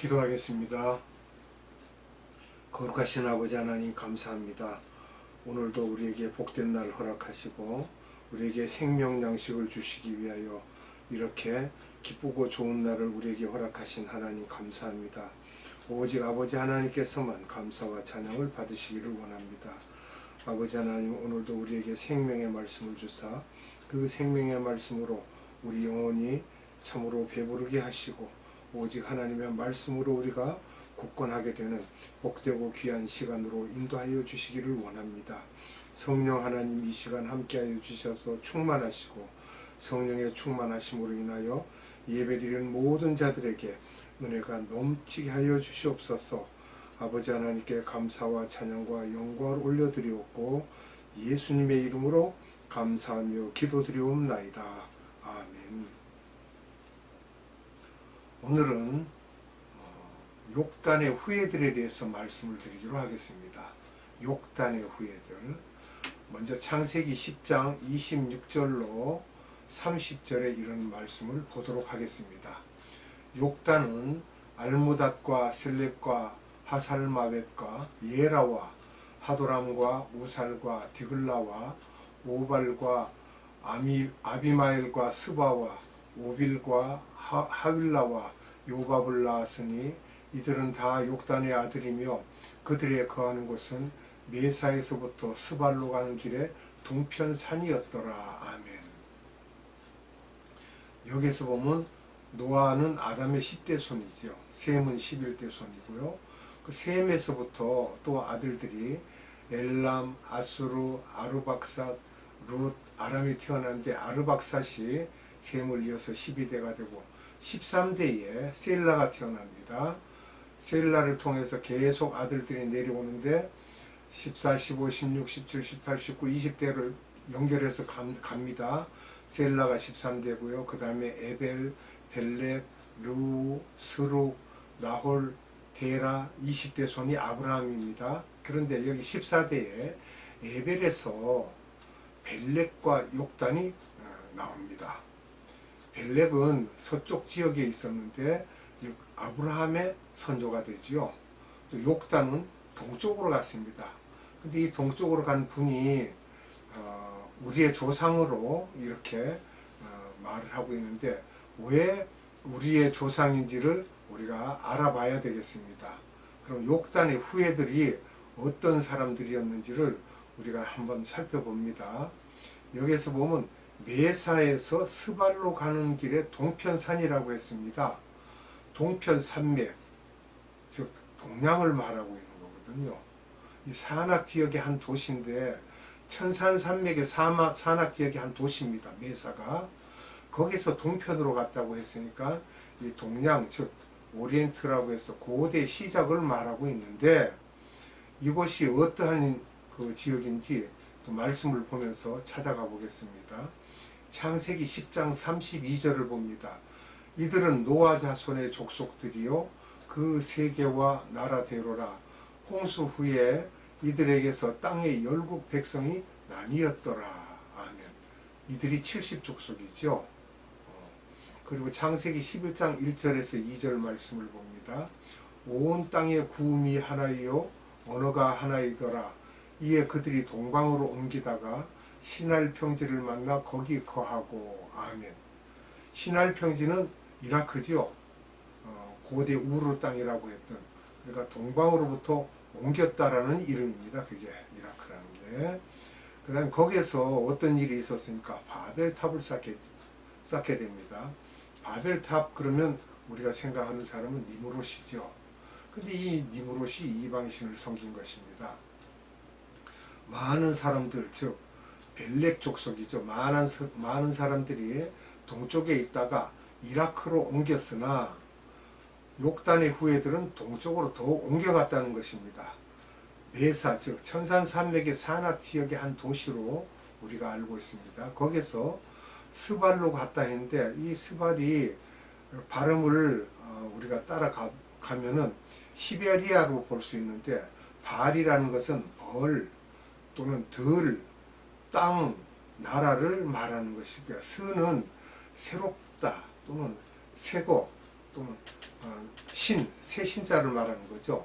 기도하겠습니다. 거룩하신 아버지 하나님 감사합니다. 오늘도 우리에게 복된 날 허락하시고 우리에게 생명 양식을 주시기 위하여 이렇게 기쁘고 좋은 날을 우리에게 허락하신 하나님 감사합니다. 오직 아버지 하나님께서만 감사와 찬양을 받으시기를 원합니다. 아버지 하나님, 오늘도 우리에게 생명의 말씀을 주사 그 생명의 말씀으로 우리 영혼이 참으로 배부르게 하시고 오직 하나님의 말씀으로 우리가 굳건하게 되는 복되고 귀한 시간으로 인도하여 주시기를 원합니다. 성령 하나님, 이 시간 함께하여 주셔서 충만하시고 성령의 충만하심으로 인하여 예배드리는 모든 자들에게 은혜가 넘치게 하여 주시옵소서. 아버지 하나님께 감사와 찬양과 영광을 올려드리옵고 예수님의 이름으로 감사하며 기도드리옵나이다. 아멘. 오늘은 욕단의 후예들에 대해서 말씀을 드리기로 하겠습니다. 욕단의 후예들. 먼저 창세기 10장 26절로 30절에 이런 말씀을 보도록 하겠습니다. 욕단은 알무닷과 셀렙과 하살마벳과 예라와 하도람과 우살과 디글라와 오발과 아비마엘과 스바와 오빌과 하윌라와 요밥을 낳았으니 이들은 다 욕단의 아들이며 그들의 거하는 곳은 메사에서부터 스발로 가는 길에 동편산이었더라. 아멘. 여기서 보면 노아는 아담의 10대 손이죠. 셈은 11대 손이고요. 그 셈에서부터 또 아들들이 엘람, 아수르, 아르박삿, 룻, 아람이 태어났는데 아르박삿이 셈을 이어서 12대가 되고 13대에 셀라가 태어납니다. 셀라를 통해서 계속 아들들이 내려오는데 14, 15, 16, 17, 18, 19, 20대를 연결해서 갑니다. 셀라가 13대고요. 그 다음에 에벨, 벨렙, 르우, 스룩, 나홀, 데라 20대 손이 아브라함입니다. 그런데 여기 14대에 에벨에서 벨렉과 욕단이 나옵니다. 벨렉은 서쪽 지역에 있었는데 아브라함의 선조가 되지요. 또 욕단은 동쪽으로 갔습니다. 근데 이 동쪽으로 간 분이 우리의 조상으로 이렇게 말을 하고 있는데 왜 우리의 조상인지를 우리가 알아봐야 되겠습니다. 그럼 욕단의 후예들이 어떤 사람들이었는지를 우리가 한번 살펴봅니다. 여기서 보면 메사에서 스발로 가는 길에 동편산이라고 했습니다. 동편산맥, 즉 동양을 말하고 있는 거거든요. 이 산악지역의 한 도시인데 천산산맥의 산악지역의 한 도시입니다. 메사가. 거기서 동편으로 갔다고 했으니까 이 동양, 즉 오리엔트라고 해서 고대 시작을 말하고 있는데 이곳이 어떠한 그 지역인지 또 말씀을 보면서 찾아가 보겠습니다. 창세기 10장 32절을 봅니다. 이들은 노아 자손의 족속들이요 그 세계와 나라대로라. 홍수 후에 이들에게서 땅의 열국 백성이 나뉘었더라. 아멘. 이들이 70족속이죠. 그리고 창세기 11장 1절에서 2절 말씀을 봅니다. 온 땅의 구음이 하나이요 언어가 하나이더라. 이에 그들이 동방으로 옮기다가 시날 평지를 만나 거기 거하고. 아멘. 시날 평지는 이라크죠. 고대 우르 땅이라고 했던, 그러니까 동방으로부터 옮겼다라는 이름입니다. 그게 이라크라는 게. 그 다음에 거기에서 어떤 일이 있었습니까? 바벨탑을 쌓게 됩니다. 바벨탑 그러면 우리가 생각하는 사람은 니무롯이죠. 근데 이 니무롯이 이방신을 섬긴 것입니다. 많은 사람들, 즉 벨렉 족속이죠. 많은 사람들이 동쪽에 있다가 이라크로 옮겼으나 욕단의 후예들은 동쪽으로 더 옮겨갔다는 것입니다. 메사, 즉 천산산맥의 산악지역의 한 도시로 우리가 알고 있습니다. 거기서 스발로 갔다 했는데 이 스발이 발음을 우리가 따라가면은 시베리아로 볼 수 있는데 발이라는 것은 벌 또는 들, 땅, 나라를 말하는 것이고요. 스는 새롭다 또는 새고 또는 새 신자를 말하는 거죠.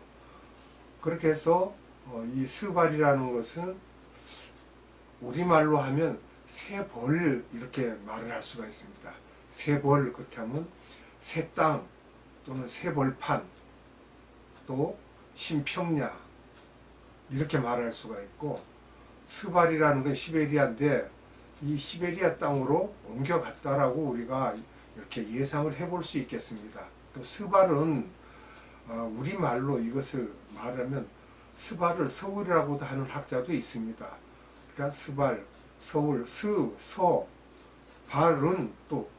그렇게 해서 이 스발이라는 것은 우리말로 하면 새벌 이렇게 말을 할 수가 있습니다. 새벌, 그렇게 하면 새 땅 또는 새벌판, 또 신평야 이렇게 말할 수가 있고, 스발이라는 건 시베리아인데 이 시베리아 땅으로 옮겨갔다라고 우리가 이렇게 예상을 해볼 수 있겠습니다. 스발은 우리말로 이것을 말하면 스발을 서울이라고도 하는 학자도 있습니다. 그러니까 스발, 서울, 서, 발은 또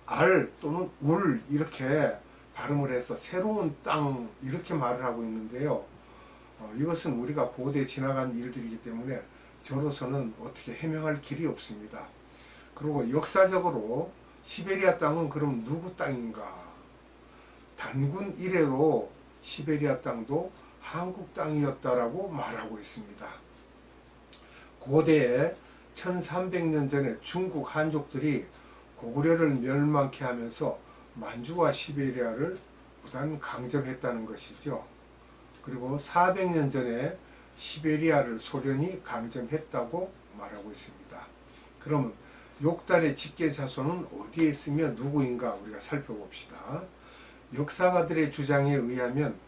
알 또는 울 이렇게 발음을 해서 새로운 땅 이렇게 말을 하고 있는데요. 이것은 우리가 고대 지나간 일들이기 때문에 저로서는 어떻게 해명할 길이 없습니다. 그리고 역사적으로 시베리아 땅은 그럼 누구 땅인가? 단군 이래로 시베리아 땅도 한국 땅이었다라고 말하고 있습니다. 고대에 1300년 전에 중국 한족들이 고구려를 멸망케 하면서 만주와 시베리아를 무단 강점했다는 것이죠. 그리고 400년 전에 시베리아를 소련이 강점했다고 말하고 있습니다. 그러면 욕단의 직계 자손은 어디에 있으며 누구인가 우리가 살펴봅시다. 역사가들의 주장에 의하면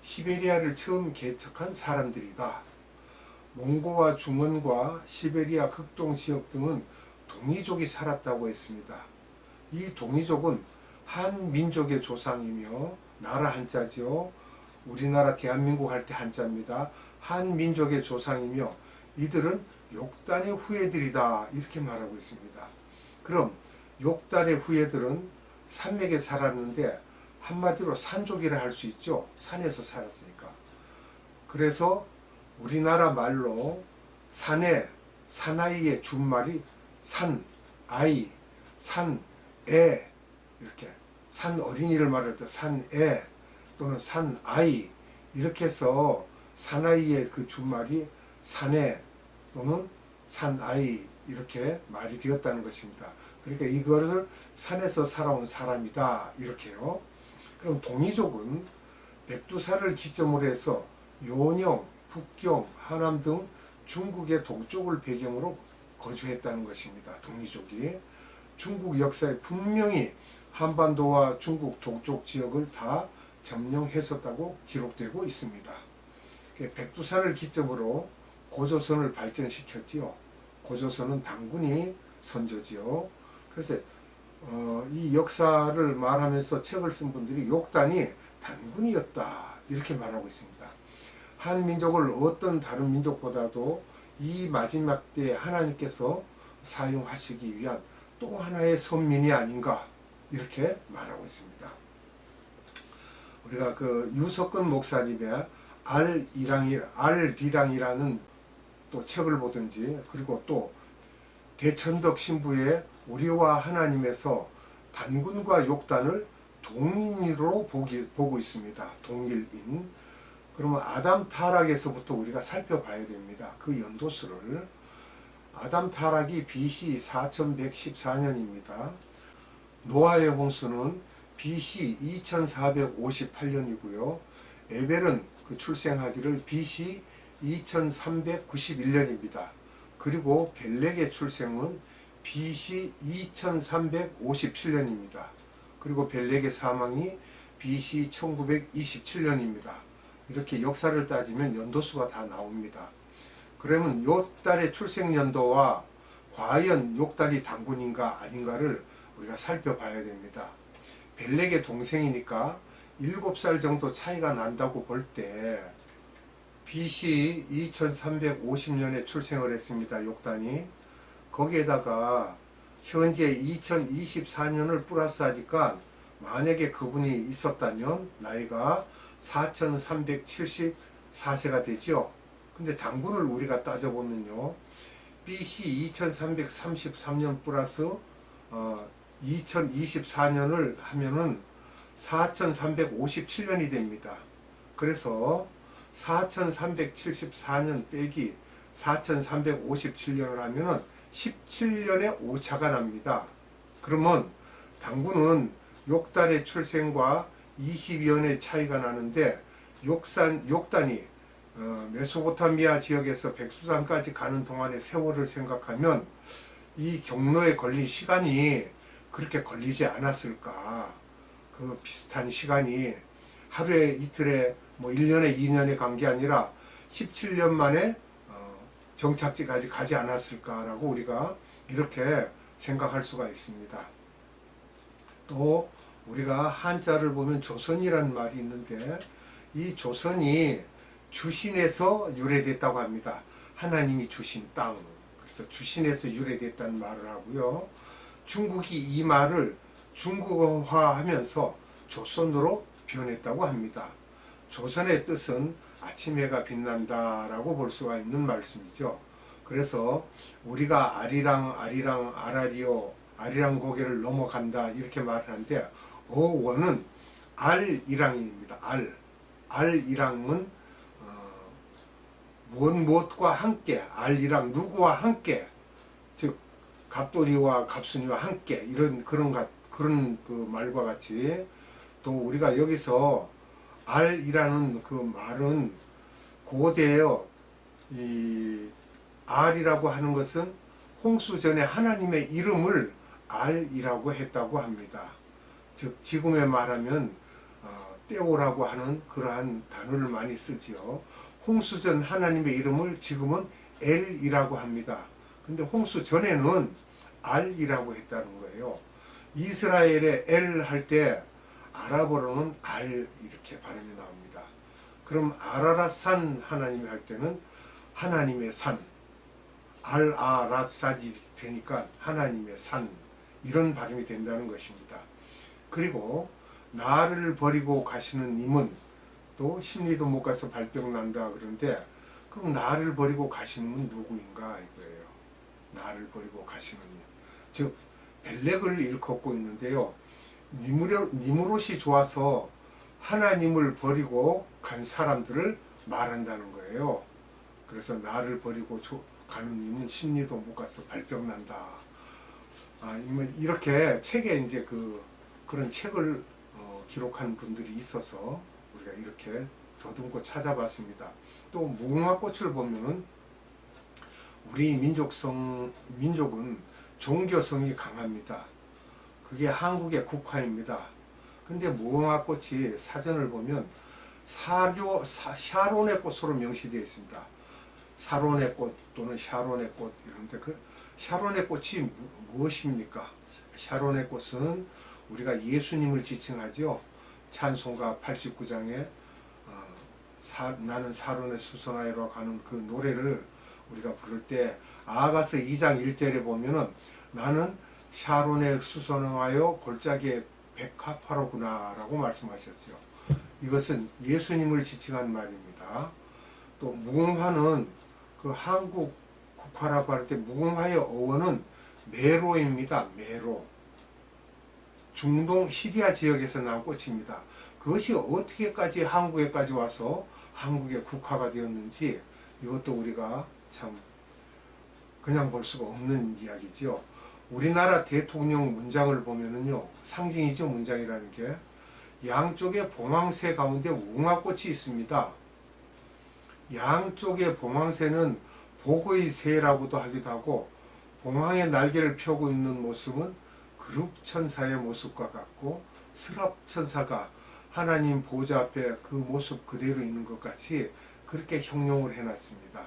시베리아를 처음 개척한 사람들이다. 몽고와 중원과 시베리아 극동 지역 등은 동이족이 살았다고 했습니다. 이 동이족은 한 민족의 조상이며 나라 한자지요. 우리나라 대한민국 할 때 한자입니다. 한 민족의 조상이며 이들은 욕단의 후예들이다 이렇게 말하고 있습니다. 그럼 욕단의 후예들은 산맥에 살았는데 한마디로 산족이라 할 수 있죠. 산에서 살았으니까. 그래서 우리나라 말로 산에 사나이의 준말이 산아이, 산애 이렇게 산 어린이를 말할 때 산애 또는 산아이 이렇게 해서 사나이의 그 준말이 산애 또는 산아이 이렇게 말이 되었다는 것입니다. 그러니까 이것을 산에서 살아온 사람이다 이렇게요. 그럼 동이족은 백두산을 기점으로 해서 요령, 북경, 하남 등 중국의 동쪽을 배경으로 거주했다는 것입니다. 동이족이 중국 역사에 분명히 한반도와 중국 동쪽 지역을 다 점령했었다고 기록되고 있습니다. 백두산을 기점으로 고조선을 발전시켰지요. 고조선은 단군이 선조지요. 그래서 이 역사를 말하면서 책을 쓴 분들이 욕단이 단군이었다 이렇게 말하고 있습니다. 한 민족을 어떤 다른 민족보다도 이 마지막 때에 하나님께서 사용하시기 위한 또 하나의 선민이 아닌가 이렇게 말하고 있습니다. 우리가 그 유석근 목사님의 알리랑이라는 또 책을 보든지, 그리고 또 대천덕 신부의 우리와 하나님에서 단군과 욕단을 동일인으로 보고 있습니다. 동일인. 그러면 아담 타락에서부터 우리가 살펴봐야 됩니다. 그 연도수를. 아담 타락이 BC 4114년입니다. 노아의 홍수는 BC 2458년이고요. 에벨은 그 출생하기를 BC 2391년입니다. 그리고 벨렉의 출생은 BC 2357년입니다. 그리고 벨렉의 사망이 BC 1927년입니다. 이렇게 역사를 따지면 연도수가 다 나옵니다. 그러면 욕단의 출생 연도와 과연 욕단이 단군인가 아닌가를 우리가 살펴봐야 됩니다. 벨렉의 동생이니까 7살 정도 차이가 난다고 볼 때 BC 2350년에 출생을 했습니다. 욕단이. 거기에다가 현재 2024년을 플러스하니까 만약에 그분이 있었다면 나이가 4374세가 되죠. 근데 단군을 우리가 따져보면요, BC 2333년 플러스 2024년을 하면은 4357년이 됩니다. 그래서 4374년 빼기 4357년을 하면은 17년의 오차가 납니다. 그러면 단군은 욕단의 출생과 20여년의 차이가 나는데 욕단이 메소포타미아 지역에서 백두산까지 가는 동안의 세월을 생각하면 이 경로에 걸린 시간이 그렇게 걸리지 않았을까. 그 비슷한 시간이 하루에 이틀에 뭐 1년에 2년에 간 게 아니라 17년 만에 정착지까지 가지 않았을까라고 우리가 이렇게 생각할 수가 있습니다. 또 우리가 한자를 보면 조선이라는 말이 있는데 이 조선이 주신에서 유래됐다고 합니다. 하나님이 주신 땅. 그래서 주신에서 유래됐다는 말을 하고요. 중국이 이 말을 중국어화하면서 조선으로 변했다고 합니다. 조선의 뜻은 아침 해가 빛난다라고 볼 수가 있는 말씀이죠. 그래서 우리가 아리랑 아라리오 아리랑 고개를 넘어간다 이렇게 말하는데 어원은 알이랑입니다. 알이랑은 무엇과 함께 알이랑 누구와 함께 즉 갑돌이와 갑순이와 함께 이런 그런 그 말과 같이 또 우리가 여기서 알이라는 그 말은 고대에요. 이 알이라고 하는 것은 홍수전에 하나님의 이름을 알이라고 했다고 합니다. 즉 지금에 말하면 떼오라고 하는 그러한 단어를 많이 쓰지요. 홍수전 하나님의 이름을 지금은 엘이라고 합니다. 근데 홍수 전에는 알이라고 했다는 거예요. 이스라엘의 엘 할 때 아랍어로는 알 이렇게 발음이 나옵니다. 그럼 아라랏산 하나님이 할 때는 하나님의 산 알아랏산이 되니까 하나님의 산 이런 발음이 된다는 것입니다. 그리고 나를 버리고 가시는 님은 또 심리도 못 가서 발병 난다 그러는데 그럼 나를 버리고 가시는 분 누구인가 이거예요. 나를 버리고 가시는 님. 즉 벨렉을 일컫고 있는데요. 니무롯이 좋아서 하나님을 버리고 간 사람들을 말한다는 거예요. 그래서 나를 버리고 가는 님은 심리도 못 가서 발병 난다. 이렇게 책에 이제 그런 책을 기록한 분들이 있어서 우리가 이렇게 더듬고 찾아봤습니다. 또 무궁화꽃을 보면은 우리 민족은 종교성이 강합니다. 그게 한국의 국화입니다. 근데 무궁화꽃이 사전을 보면 샤론의 꽃으로 명시되어 있습니다. 사론의 꽃 또는 샤론의 꽃 이런데 그 샤론의 꽃이 무엇입니까? 샤론의 꽃은 우리가 예수님을 지칭하죠. 찬송가 89장에 나는 사론의 수선하여로 가는 그 노래를 우리가 부를 때 아가서 2장 1절에 보면은 나는 샤론에 수선하여 골짜기에 백합화로구나 라고 말씀하셨죠. 이것은 예수님을 지칭한 말입니다. 또 무궁화는 그 한국 국화라고 할 때 무궁화의 어원은 메로입니다. 메로. 중동 시리아 지역에서 난 꽃입니다. 그것이 어떻게까지 한국에까지 와서 한국의 국화가 되었는지 이것도 우리가 참 그냥 볼 수가 없는 이야기죠. 우리나라 대통령 문장을 보면은요, 상징이죠, 문장이라는 게. 양쪽에 봉황새 가운데 무궁화꽃이 있습니다. 양쪽의 봉황새는 복의 새라고도 하기도 하고, 봉황의 날개를 펴고 있는 모습은 그룹천사의 모습과 같고, 스랍천사가 하나님 보좌 앞에 그 모습 그대로 있는 것 같이 그렇게 형용을 해놨습니다.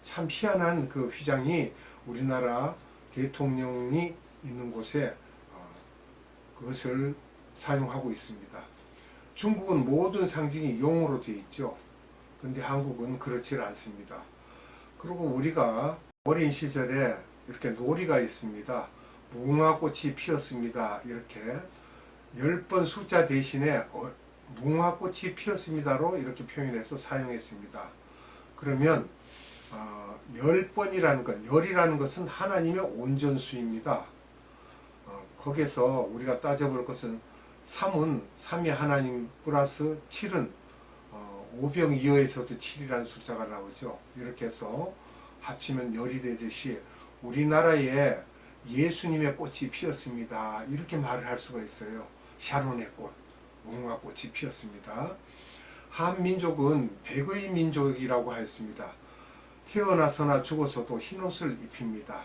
참 희한한 그 휘장이 우리나라 대통령이 있는 곳에 그것을 사용하고 있습니다. 중국은 모든 상징이 용으로 되어 있죠. 근데 한국은 그렇지 않습니다. 그리고 우리가 어린 시절에 이렇게 놀이가 있습니다. 무궁화꽃이 피었습니다. 이렇게 10번 숫자 대신에 무궁화꽃이 피었습니다로 이렇게 표현해서 사용했습니다. 그러면 10번이라는 것, 열이라는 것은 하나님의 온전수입니다. 거기서 우리가 따져볼 것은 3이 하나님 플러스 7은 오병이어에서도 7이라는 숫자가 나오죠. 이렇게 해서 합치면 열이 되듯이 우리나라에 예수님의 꽃이 피었습니다. 이렇게 말을 할 수가 있어요. 샤론의 꽃, 무궁화 꽃이 피었습니다. 한민족은 백의 민족이라고 하였습니다. 태어나서나 죽어서도 흰옷을 입힙니다.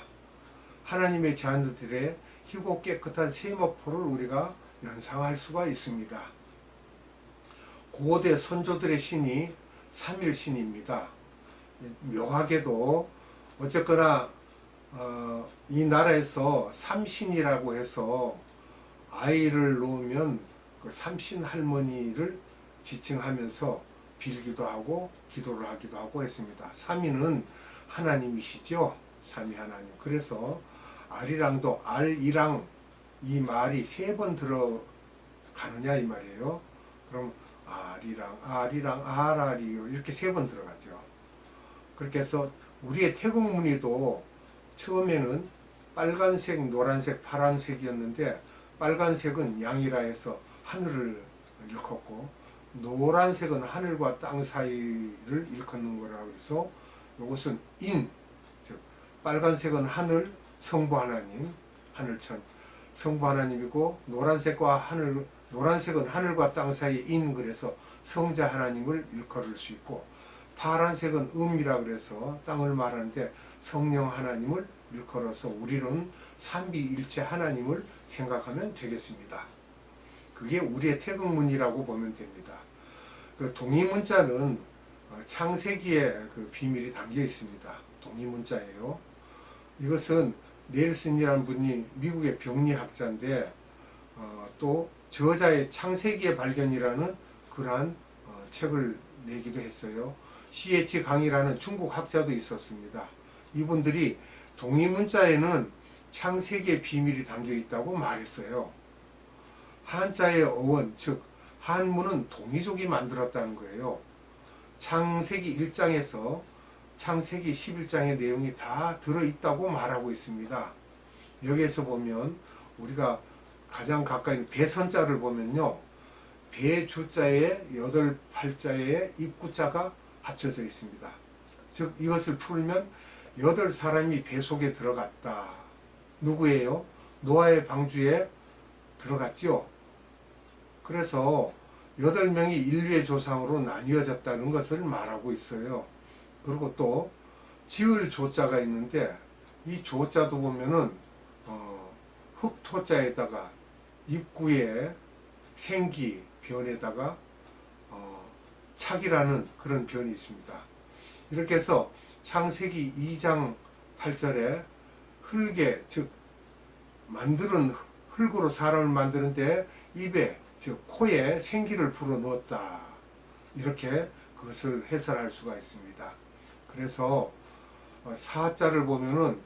하나님의 자녀들의 희고 깨끗한 세마포를 우리가 연상할 수가 있습니다. 고대 선조들의 신이 삼일신입니다. 묘하게도 어쨌거나 이 나라에서 삼신이라고 해서 아이를 놓으면 그 삼신 할머니를 지칭하면서 빌기도 하고 기도를 하기도 하고 했습니다. 삼위는 하나님이시죠. 삼위 하나님. 그래서 아리랑도 알이랑 이 말이 3번 들어가느냐 이 말이에요. 그럼 아리랑 아라리요 이렇게 3번 들어가죠. 그렇게 해서 우리의 태국 무늬도 처음에는 빨간색, 노란색, 파란색이었는데 빨간색은 양이라 해서 하늘을 일컫고 노란색은 하늘과 땅 사이를 일컫는 거라고 해서 이것은 인, 즉 빨간색은 하늘, 성부 하나님, 하늘천, 성부 하나님이고 노란색은 하늘과 땅 사이의 인, 그래서 성자 하나님을 일컬을 수 있고 파란색은 음이라 그래서 땅을 말하는데 성령 하나님을 일컬어서 우리는 삼위일체 하나님을 생각하면 되겠습니다. 그게 우리의 태극문이라고 보면 됩니다. 그 동이문자는 창세기에 그 비밀이 담겨 있습니다. 동이문자예요. 이것은 넬슨이라는 분이 미국의 병리학자인데 또 저자의 창세기의 발견이라는 그러한 책을 내기도 했어요. C.H. 강이라는 중국 학자도 있었습니다. 이분들이 동이문자에는 창세기의 비밀이 담겨 있다고 말했어요. 한자의 어원, 즉 한문은 동이족이 만들었다는 거예요. 창세기 1장에서 창세기 11장의 내용이 다 들어있다고 말하고 있습니다. 여기에서 보면 우리가 가장 가까이 있는 배선자를 보면요. 배주자에 8팔자에 입구자가 합쳐져 있습니다. 즉 이것을 풀면 8사람이 배 속에 들어갔다. 누구예요? 노아의 방주에 들어갔죠. 그래서 8명이 인류의 조상으로 나뉘어졌다는 것을 말하고 있어요. 그리고 또 지을 조자가 있는데 이 조자도 보면은 흑토자에다가 입구에 생기 변에다가 착이라는 그런 변이 있습니다. 이렇게 해서 창세기 2장 8절에 흙에, 즉 만드는 흙으로 사람을 만드는데 입에, 즉 코에 생기를 불어 넣었다. 이렇게 그것을 해설할 수가 있습니다. 그래서 사자를 보면은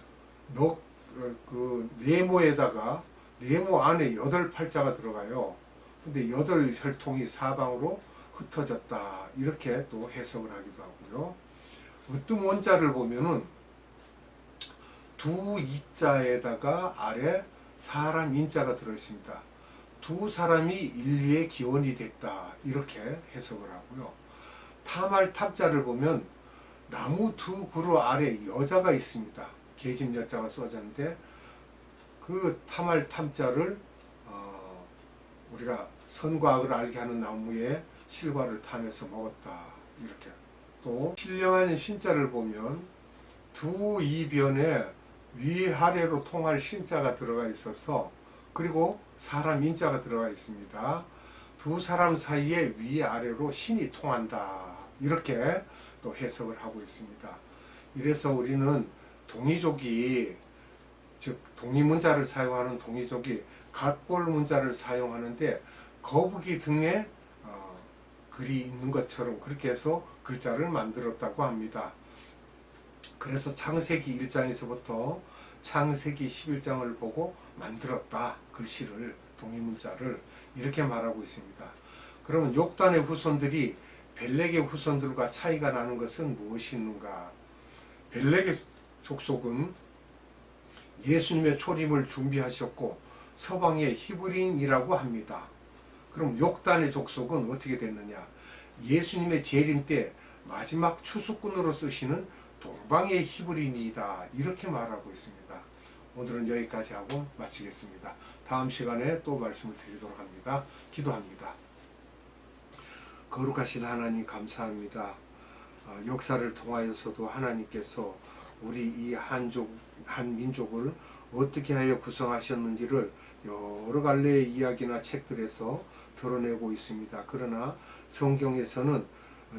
네모에다가 네모 안에 8팔자가 들어가요. 근데 8혈통이 사방으로 흩어졌다. 이렇게 또 해석을 하기도 하고요. 으뜸원자를 보면은 두 이자에다가 아래 사람 인자가 들어있습니다. 두 사람이 인류의 기원이 됐다. 이렇게 해석을 하고요. 타말 탑자를 보면 나무 두 그루 아래 여자가 있습니다. 계집 여자가 써졌는데 그 타말 탑자를 우리가 선과 악을 알게 하는 나무에 실과를 타면서 먹었다. 이렇게. 또 신령한 신자를 보면 두 이변에 위아래로 통할 신자가 들어가 있어서 그리고 사람 인자가 들어가 있습니다. 두 사람 사이에 위아래로 신이 통한다. 이렇게 또 해석을 하고 있습니다. 이래서 우리는 동이족이, 즉 동이문자를 사용하는 동이족이 갓골문자를 사용하는데 거북이 등에 글이 있는 것처럼 그렇게 해서 글자를 만들었다고 합니다. 그래서 창세기 1장에서부터 창세기 11장을 보고 만들었다. 글씨를, 동이문자를 이렇게 말하고 있습니다. 그러면 욕단의 후손들이 벨렉의 후손들과 차이가 나는 것은 무엇이 있는가? 벨렉의 족속은 예수님의 초림을 준비하셨고 서방의 히브리인이라고 합니다. 그럼 욕단의 족속은 어떻게 됐느냐? 예수님의 재림 때 마지막 추수꾼으로 쓰시는 동방의 히브리인이다. 이렇게 말하고 있습니다. 오늘은 여기까지 하고 마치겠습니다. 다음 시간에 또 말씀을 드리도록 합니다. 기도합니다. 거룩하신 하나님 감사합니다. 역사를 통하여서도 하나님께서 우리 이 한민족을 어떻게 하여 구성하셨는지를 여러 갈래의 이야기나 책들에서 드러내고 있습니다. 그러나 성경에서는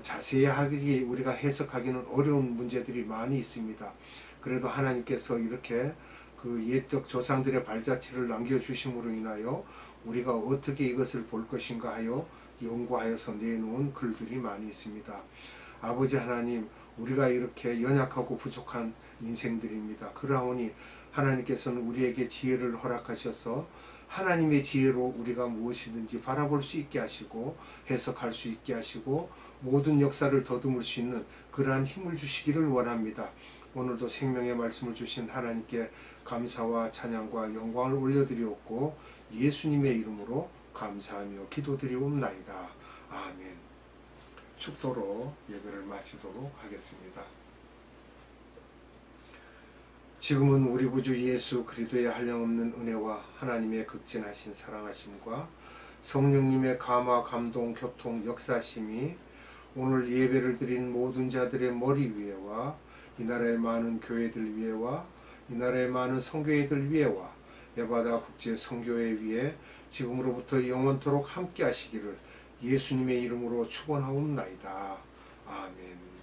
자세하게 우리가 해석하기는 어려운 문제들이 많이 있습니다. 그래도 하나님께서 이렇게 그 옛적 조상들의 발자취를 남겨주심으로 인하여 우리가 어떻게 이것을 볼 것인가 하여 연구하여서 내놓은 글들이 많이 있습니다. 아버지 하나님, 우리가 이렇게 연약하고 부족한 인생들입니다. 그러하오니 하나님께서는 우리에게 지혜를 허락하셔서 하나님의 지혜로 우리가 무엇이든지 바라볼 수 있게 하시고 해석할 수 있게 하시고 모든 역사를 더듬을 수 있는 그러한 힘을 주시기를 원합니다. 오늘도 생명의 말씀을 주신 하나님께 감사와 찬양과 영광을 올려드리옵고 예수님의 이름으로 감사하며 기도드리옵나이다. 아멘. 축도로 예배를 마치도록 하겠습니다. 지금은 우리 구주 예수 그리스도의 한량없는 은혜와 하나님의 극진하신 사랑하심과 성령님의 감화, 감동, 교통, 역사심이 오늘 예배를 드린 모든 자들의 머리 위에와 이 나라의 많은 교회들 위에와 이 나라의 많은 선교회들 위에와 에바다 국제 선교회 위에 지금으로부터 영원토록 함께 하시기를 예수님의 이름으로 축원하옵나이다. 아멘.